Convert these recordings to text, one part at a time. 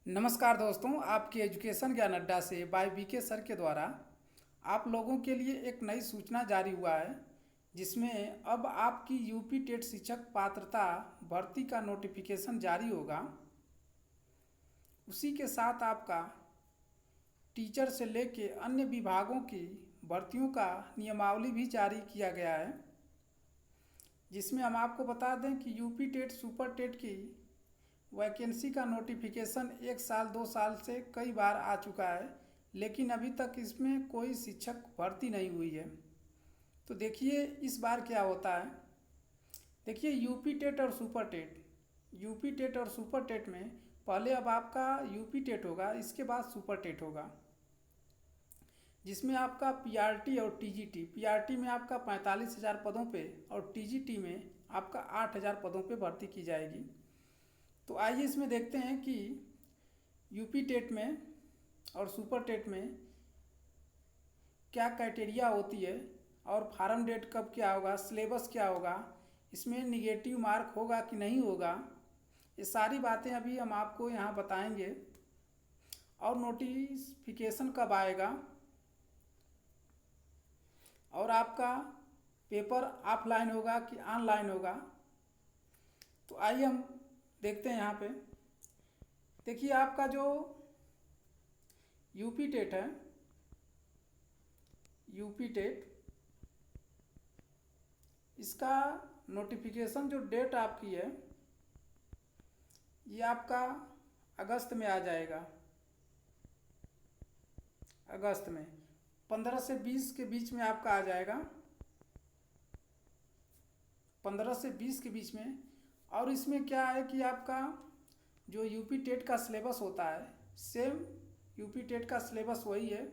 नमस्कार दोस्तों, आपके एजुकेशन ज्ञान अड्डा से बाय बीके सर के द्वारा आप लोगों के लिए एक नई सूचना जारी हुआ है, जिसमें अब आपकी यूपी टेट शिक्षक पात्रता भर्ती का नोटिफिकेशन जारी होगा। उसी के साथ आपका टीचर से लेके अन्य विभागों की भर्तियों का नियमावली भी जारी किया गया है, जिसमें हम आपको बता दें कि यूपी टेट सुपर टेट की वैकेंसी का नोटिफिकेशन 1 साल 2 साल से कई बार आ चुका है, लेकिन अभी तक इसमें कोई शिक्षक भर्ती नहीं हुई है। तो देखिए इस बार क्या होता है। देखिए यूपी टेट और सुपर टेट, यूपी टेट और सुपर टेट में पहले अब आपका यूपी टेट होगा, इसके बाद सुपर टेट होगा, जिसमें आपका पीआरटी और टीजीटी, पीआरटी में आपका 45,000 पदों पे और टीजीटी में आपका 8,000 पदों पे भर्ती की जाएगी। तो आइए इसमें देखते हैं कि यूपी टेट में और सुपर टेट में क्या क्राइटेरिया होती है और फार्म डेट कब क्या होगा, सिलेबस क्या होगा, इसमें निगेटिव मार्क होगा कि नहीं होगा, ये सारी बातें अभी हम आपको यहाँ बताएंगे। और नोटिफिकेशन कब आएगा और आपका पेपर ऑफलाइन होगा कि ऑनलाइन होगा। तो आइए हम देखते हैं यहाँ पे। देखिए आपका जो यूपी टेट है, यूपी टेट, इसका नोटिफिकेशन जो डेट आपकी है ये आपका अगस्त में आ जाएगा। अगस्त में 15 से 20 के बीच में आपका आ जाएगा, 15 से 20 के बीच में। और इसमें क्या है कि आपका जो यूपी टेट का सिलेबस होता है, सेम यूपी टेट का सिलेबस वही है,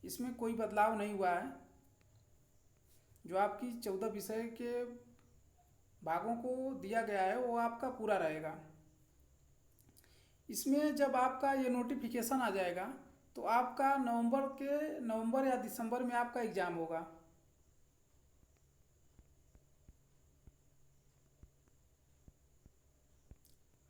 इसमें कोई बदलाव नहीं हुआ है। जो आपकी 14 विषय के भागों को दिया गया है वो आपका पूरा रहेगा। इसमें जब आपका ये नोटिफिकेशन आ जाएगा तो आपका नवंबर या दिसंबर में आपका एग्ज़ाम होगा।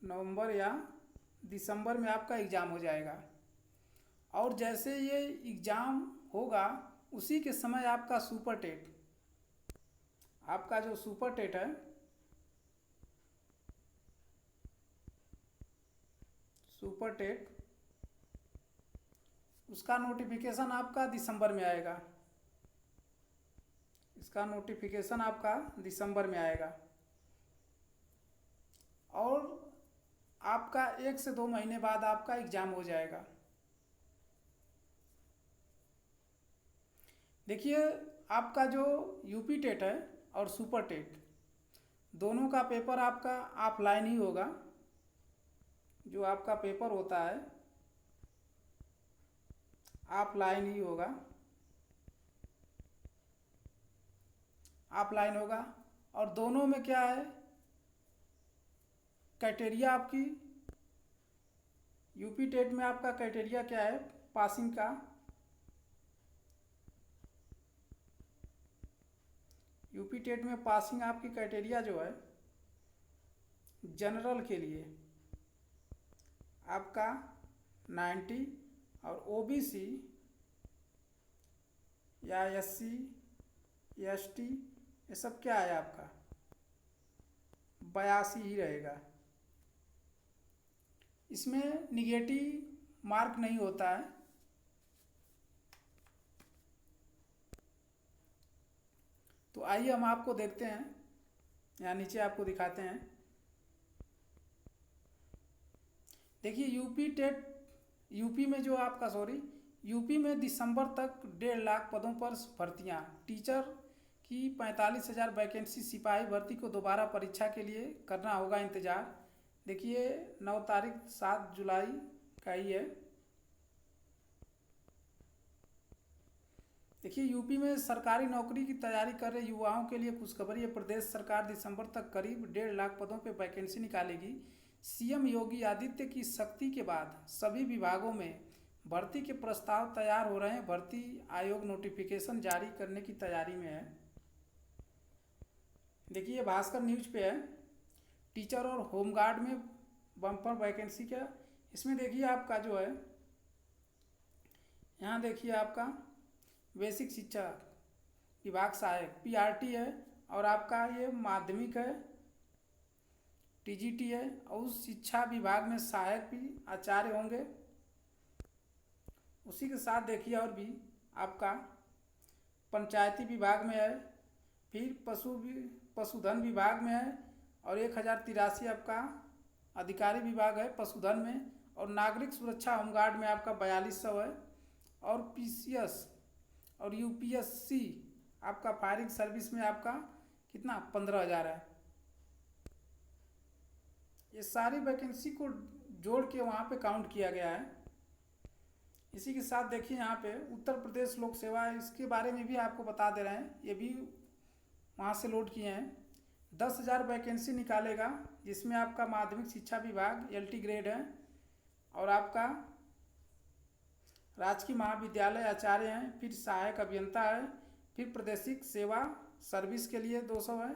नवंबर या दिसंबर में आपका एग्ज़ाम हो जाएगा। और जैसे ये एग्ज़ाम होगा उसी के समय आपका सुपर टेट, आपका जो सुपर टेट है, सुपर टेट, उसका नोटिफिकेशन आपका दिसंबर में आएगा। इसका नोटिफिकेशन आपका दिसंबर में आएगा और आपका 1 से 2 महीने बाद आपका एग्ज़ाम हो जाएगा। देखिए आपका जो यूपी टेट है और सुपर टेट, दोनों का पेपर आपका ऑफलाइन ही होगा। जो आपका पेपर होता है ऑफलाइन ही होगा, ऑफलाइन होगा। और दोनों में क्या है, क्राइटेरिया आपकी यूपी टेट में आपका क्राइटेरिया क्या है पासिंग का, यूपी टेट में पासिंग आपकी क्राइटेरिया जो है जनरल के लिए आपका 90 और ओबीसी या एससी एसटी ये सब क्या है आपका 82 ही रहेगा। इसमें निगेटिव मार्क नहीं होता है। तो आइए हम आपको देखते हैं, यहाँ नीचे आपको दिखाते हैं। देखिए यूपी टेट, यूपी में जो आपका यूपी में दिसंबर तक 1.5 लाख पदों पर भर्तियाँ, टीचर की 45,000 वैकेंसी, सिपाही भर्ती को दोबारा परीक्षा के लिए करना होगा इंतज़ार। देखिए 9 तारीख 7 जुलाई का ही है। देखिए यूपी में सरकारी नौकरी की तैयारी कर रहे युवाओं के लिए खुशखबरी है। प्रदेश सरकार दिसंबर तक करीब 1.5 लाख पदों पर वैकेंसी निकालेगी। सीएम योगी आदित्य की सख्ती के बाद सभी विभागों में भर्ती के प्रस्ताव तैयार हो रहे हैं। भर्ती आयोग नोटिफिकेशन जारी करने की तैयारी में है। देखिए भास्कर न्यूज पे है, टीचर और होमगार्ड में बम्पर वैकेंसी का इसमें देखिए आपका जो है, यहाँ देखिए आपका बेसिक शिक्षा विभाग सहायक पीआरटी है, और आपका ये माध्यमिक है टीजीटी है, और उस शिक्षा विभाग में सहायक भी आचार्य होंगे। उसी के साथ देखिए और भी आपका पंचायती विभाग में है, फिर पशुधन विभाग में है, और 1083 आपका अधिकारी विभाग है पशुधन में, और नागरिक सुरक्षा होमगार्ड में आपका 4200 है, और पीसीएस और यूपीएससी आपका फायरिंग सर्विस में आपका कितना 15,000 है। ये सारी वैकेंसी को जोड़ के वहाँ पे काउंट किया गया है। इसी के साथ देखिए यहाँ पे उत्तर प्रदेश लोक सेवा, इसके बारे में भी आपको बता दे रहे हैं, ये भी वहाँ से लोड किए हैं। 10,000 वैकेंसी निकालेगा, जिसमें आपका माध्यमिक शिक्षा विभाग एलटी ग्रेड है, और आपका राजकीय महाविद्यालय आचार्य हैं, फिर सहायक अभियंता है, फिर प्रादेशिक सेवा सर्विस के लिए 200 है।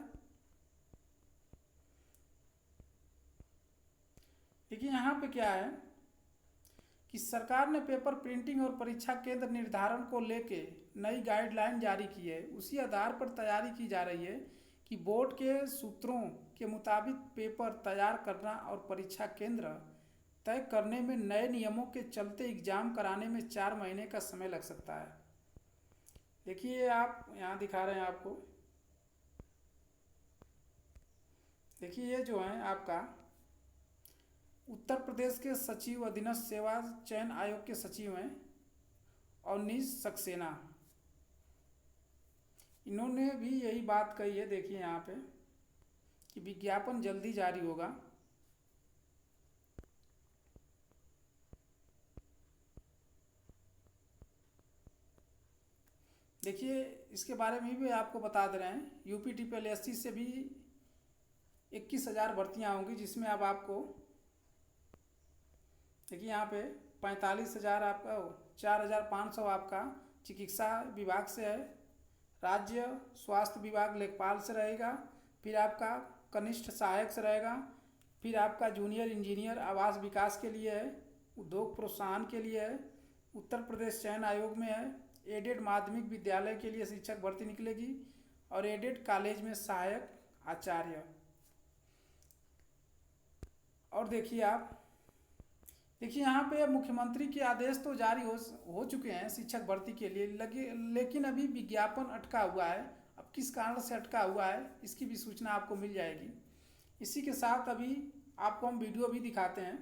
देखिए यहाँ पे क्या है कि सरकार ने पेपर प्रिंटिंग और परीक्षा केंद्र निर्धारण को लेके नई गाइडलाइन जारी की है। उसी आधार पर तैयारी की जा रही है कि बोर्ड के सूत्रों के मुताबिक पेपर तैयार करना और परीक्षा केंद्र तय करने में नए नियमों के चलते एग्जाम कराने में 4 महीने का समय लग सकता है। देखिए आप यहाँ दिखा रहे हैं आपको, देखिए ये जो है आपका उत्तर प्रदेश के सचिव अधीनस्थ सेवा चयन आयोग के सचिव हैं अवनीश सक्सेना, इन्होंने भी यही बात कही है। देखिए यहाँ पे कि विज्ञापन जल्दी जारी होगा। देखिए इसके बारे में भी आपको बता दे रहे हैं, यूपी TPSC से भी 21,000 भर्तियाँ होंगी, जिसमें अब आपको देखिए यहाँ पे 45,000 आपका 4,500 आपका चिकित्सा विभाग से है, राज्य स्वास्थ्य विभाग लेखपाल से रहेगा, फिर आपका कनिष्ठ सहायक से रहेगा, फिर आपका जूनियर इंजीनियर आवास विकास के लिए है, उद्योग प्रोत्साहन के लिए है, उत्तर प्रदेश चयन आयोग में है, एडेड माध्यमिक विद्यालय के लिए शिक्षक भर्ती निकलेगी, और एडेड कॉलेज में सहायक आचार्य। और देखिए आप देखिए यहाँ पे मुख्यमंत्री के आदेश तो जारी हो चुके हैं शिक्षक भर्ती के लिए, लेकिन अभी विज्ञापन अटका हुआ है। अब किस कारण से अटका हुआ है इसकी भी सूचना आपको मिल जाएगी। इसी के साथ अभी आपको हम वीडियो भी दिखाते हैं,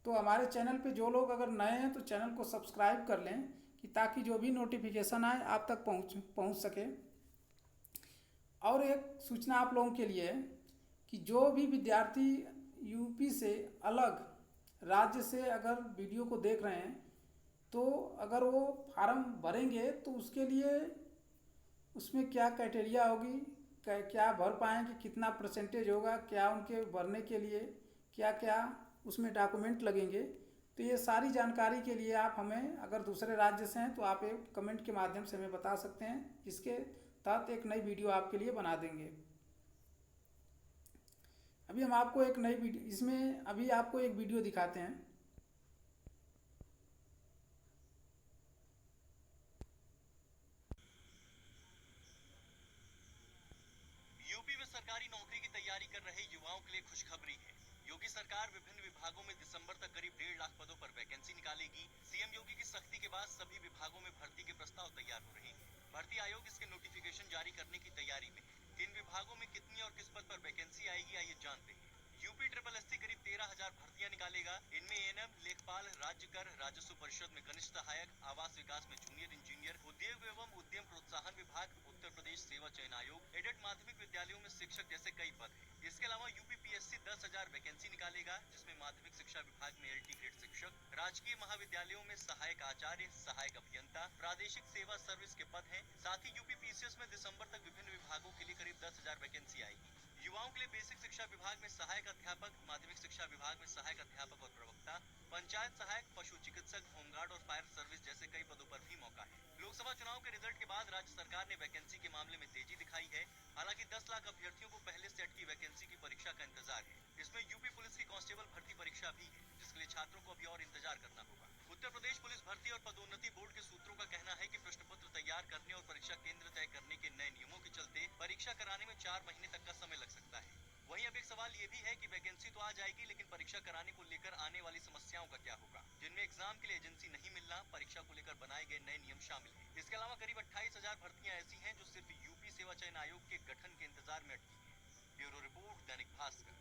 तो हमारे चैनल पे जो लोग अगर नए हैं तो चैनल को सब्सक्राइब कर लें, कि ताकि जो भी नोटिफिकेशन आए आप तक पहुँच सके। और एक सूचना आप लोगों के लिए है कि जो भी विद्यार्थी यूपी से अलग राज्य से अगर वीडियो को देख रहे हैं, तो अगर वो फार्म भरेंगे तो उसके लिए उसमें क्या क्राइटेरिया होगी, क्या भर पाएंगे, कितना परसेंटेज होगा, क्या उनके भरने के लिए क्या क्या उसमें डॉक्यूमेंट लगेंगे, तो ये सारी जानकारी के लिए आप हमें अगर दूसरे राज्य से हैं तो आप एक कमेंट के माध्यम से हमें बता सकते हैं, जिसके तहत एक नई वीडियो आपके लिए बना देंगे। अभी हम आपको एक नई वीडियो, इसमें अभी आपको एक वीडियो दिखाते हैं। यूपी में सरकारी नौकरी की तैयारी कर रहे युवाओं के लिए खुशखबरी है। योगी सरकार विभिन्न विभागों में दिसंबर तक करीब 1.5 लाख पदों पर वैकेंसी निकालेगी। सीएम योगी की सख्ती के बाद सभी विभागों में भर्ती के प्रस्ताव तैयार हो रहे हैं। भर्ती आयोग इसके नोटिफिकेशन जारी करने की तैयारी में। किन विभागों में कितनी और किस पद पर वैकेंसी आएगी, आइए जानते हैं। यूपी SSSC करीब 13,000 भर्तियां निकालेगा। इनमें एएनएम, लेखपाल, राज्य कर राजस्व परिषद में कनिष्ठ सहायक, आवास विकास में जूनियर इंजीनियर, उद्योग एवं उद्यम प्रोत्साहन विभाग, उत्तर प्रदेश सेवा चयन आयोग, एडेड माध्यमिक विद्यालयों में शिक्षक जैसे कई पद हैं। इसके अलावा यूपीपीएससी 10,000 वैकेंसी निकालेगा, जिसमें माध्यमिक शिक्षा विभाग में एलटी ग्रेड शिक्षक, राजकीय महाविद्यालयों में सहायक आचार्य, सहायक अभियंता, प्रादेशिक सेवा सर्विस के पद हैं। साथ ही यूपीपीसीएस में दिसंबर तक विभिन्न विभागों के लिए करीब 10,000 वैकेंसी आएगी। युवाओं के लिए बेसिक शिक्षा विभाग में सहायक अध्यापक, माध्यमिक शिक्षा विभाग में सहायक अध्यापक और प्रवक्ता, पंचायत सहायक, पशु चिकित्सक, होमगार्ड और फायर सर्विस जैसे कई पदों पर भी मौका है। लोकसभा चुनाव के रिजल्ट के बाद राज्य सरकार ने वैकेंसी के मामले में तेजी दिखाई है। हालांकि 10 लाख अभ्यर्थियों को पहले से अटकी वैकेंसी की परीक्षा का इंतजार है। इसमें यूपी पुलिस की कांस्टेबल भर्ती परीक्षा भी है, जिसके इसके लिए छात्रों को अभी और इंतजार करना होगा। उत्तर प्रदेश पुलिस भर्ती और पदोन्नति बोर्ड के सूत्रों का कहना है कि प्रश्न पत्र तैयार करने और परीक्षा केंद्र तय करने के नए नियमों के चलते परीक्षा कराने में 4 महीने तक का समय लग सकता है। वहीं अब एक सवाल ये भी है कि वैकेंसी तो आ जाएगी, लेकिन परीक्षा कराने को लेकर आने वाली समस्याओं का क्या होगा, जिनमें एग्जाम के लिए एजेंसी नहीं मिलना, परीक्षा को लेकर बनाए गए नए नियम शामिल हैं। इसके अलावा करीब 28,000 भर्तियां ऐसी हैं जो सिर्फ यूपी सेवा चयन आयोग के गठन के इंतजार में अटकी हैं। Bureau report, Dainik Bhaskar.